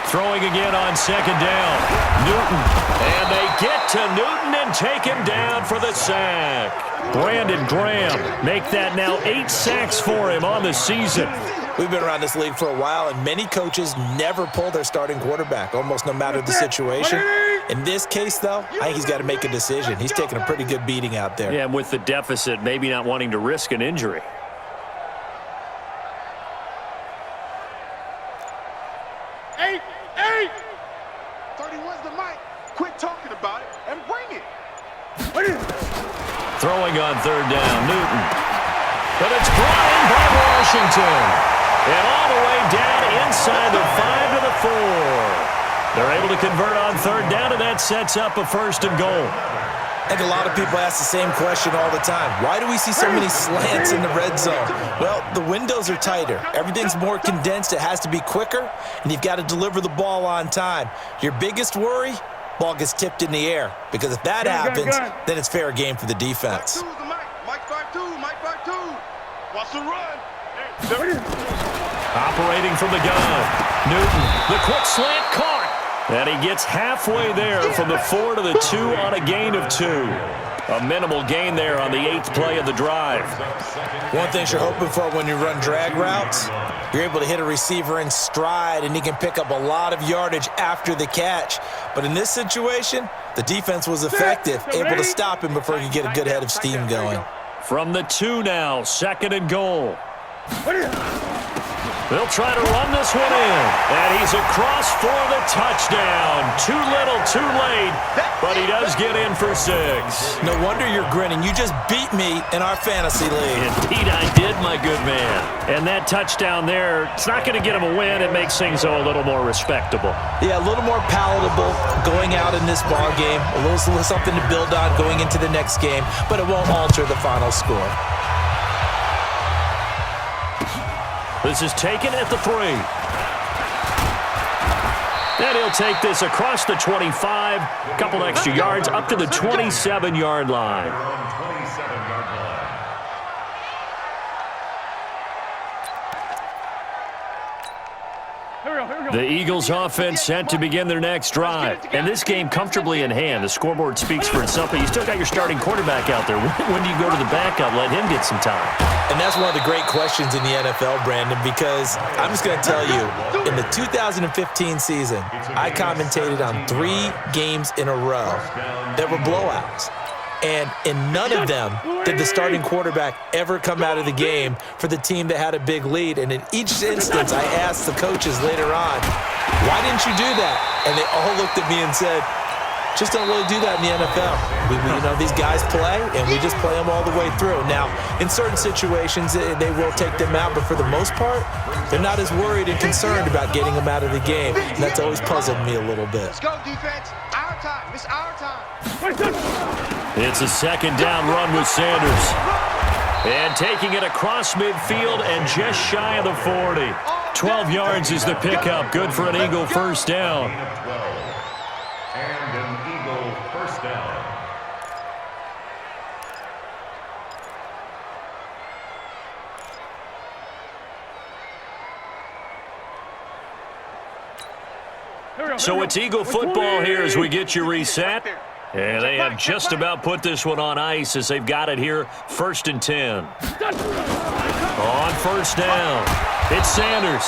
Throwing again on 2nd down. Newton. And they get to Newton and take him down for the sack. Brandon Graham make that now 8 sacks for him on the season. We've been around this league for a while, and many coaches never pull their starting quarterback, almost no matter the situation. In this case, though, I think he's got to make a decision. He's taking a pretty good beating out there. Yeah, and with the deficit, maybe not wanting to risk an injury. Hey! 31's the mic. Quit talking about it and bring it. Throwing on 3rd down, Newton. But it's brought in by Washington. And all the way down inside the 5 to the 4. They're able to convert on 3rd down, and that sets up a 1st and goal. I think a lot of people ask the same question all the time. Why do we see so many slants in the red zone? Well, the windows are tighter. Everything's more condensed. It has to be quicker, and you've got to deliver the ball on time. Your biggest worry? Ball gets tipped in the air, because if that happens, then it's fair game for the defense. Mike 5-2, Mike 5-2. Wants to run. Operating from the gun. Newton, the quick slant caught. And he gets halfway there from the 4 to the 2 on a gain of 2. A minimal gain there on the 8th play of the drive. One thing you're hoping for when you run drag routes, you're able to hit a receiver in stride, and he can pick up a lot of yardage after the catch. But in this situation, the defense was effective, able to stop him before he could get a good head of steam going. From the 2 now, 2nd and goal. They'll try to run this one in. And he's across for the touchdown. Too little, too late, but he does get in for 6. No wonder you're grinning. You just beat me in our fantasy league. Indeed I did, my good man. And that touchdown there, it's not going to get him a win. It makes things, a little more respectable. Yeah, a little more palatable going out in this ball game. A little something to build on going into the next game, but it won't alter the final score. This is taken at the 3. And he'll take this across the 25. A couple extra yards up to the 27-yard line. The Eagles offense set to begin their next drive. And this game comfortably in hand. The scoreboard speaks for itself, but you still got your starting quarterback out there. When do you go to the backup? Let him get some time. And that's one of the great questions in the NFL, Brandon, because I'm just going to tell you, in the 2015 season, I commentated on 3 games in a row that were blowouts. And in none of them did the starting quarterback ever come out of the game for the team that had a big lead. And in each instance, I asked the coaches later on, why didn't you do that? And they all looked at me and said, just don't really do that in the NFL. These guys play, and we just play them all the way through. Now, in certain situations, they will take them out, but for the most part, they're not as worried and concerned about getting them out of the game. And that's always puzzled me a little bit. Let's go, defense. Our time. It's our time. It's a second down run with Sanders. And taking it across midfield and just shy of the 40. 12 yards is the pickup. Good for an Eagle first down. And an Eagle first down. So it's Eagle football here as we get you reset. And they have just about put this one on ice as they've got it here, 1st and 10. On first down, it's Sanders.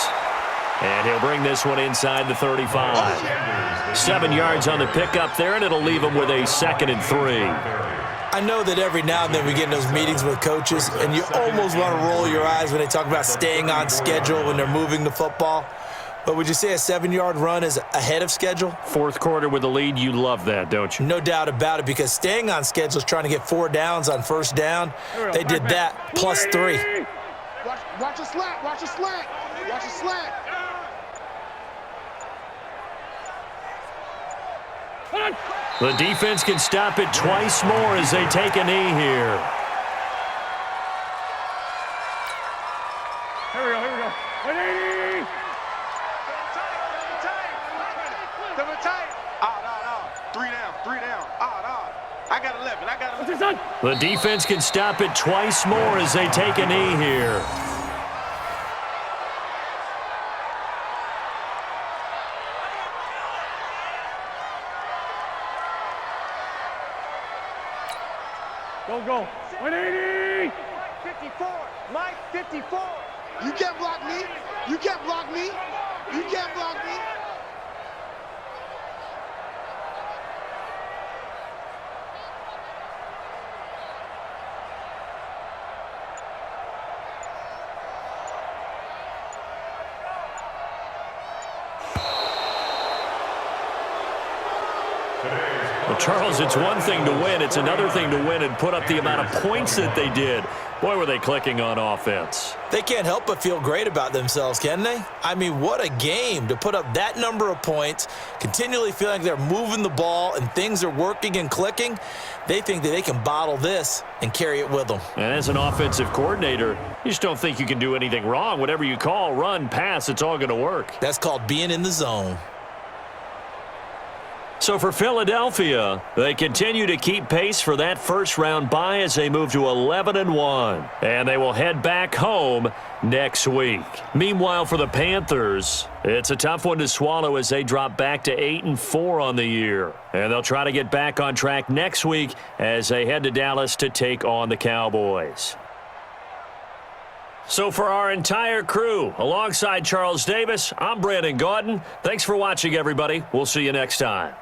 And he'll bring this one inside the 35. 7 yards on the pickup there, and it'll leave him with a 2nd and 3. I know that every now and then we get in those meetings with coaches, and you almost want to roll your eyes when they talk about staying on schedule when they're moving the football. But would you say a 7-yard run is ahead of schedule? 4th quarter with the lead, you love that, don't you? No doubt about it, because staying on schedule is trying to get 4 downs on first down. They did that plus 3. Watch a slant. Watch a slant. Watch a slant. The defense can stop it twice more as they take a knee here. Here we go. I got 11. The defense can stop it twice more as they take a knee here. Go. 180. 54. Mike, 54. You can't block me. You can't block me. You can't block me. Well, Charles, it's one thing to win. It's another thing to win and put up the amount of points that they did. Boy, were they clicking on offense. They can't help but feel great about themselves, can they? I mean, what a game to put up that number of points, continually feeling like they're moving the ball and things are working and clicking. They think that they can bottle this and carry it with them. And as an offensive coordinator, you just don't think you can do anything wrong. Whatever you call, run, pass, it's all going to work. That's called being in the zone. So for Philadelphia, they continue to keep pace for that first-round bye as they move to 11-1. And they will head back home next week. Meanwhile, for the Panthers, it's a tough one to swallow as they drop back to 8-4 on the year. And they'll try to get back on track next week as they head to Dallas to take on the Cowboys. So for our entire crew, alongside Charles Davis, I'm Brandon Gaudin. Thanks for watching, everybody. We'll see you next time.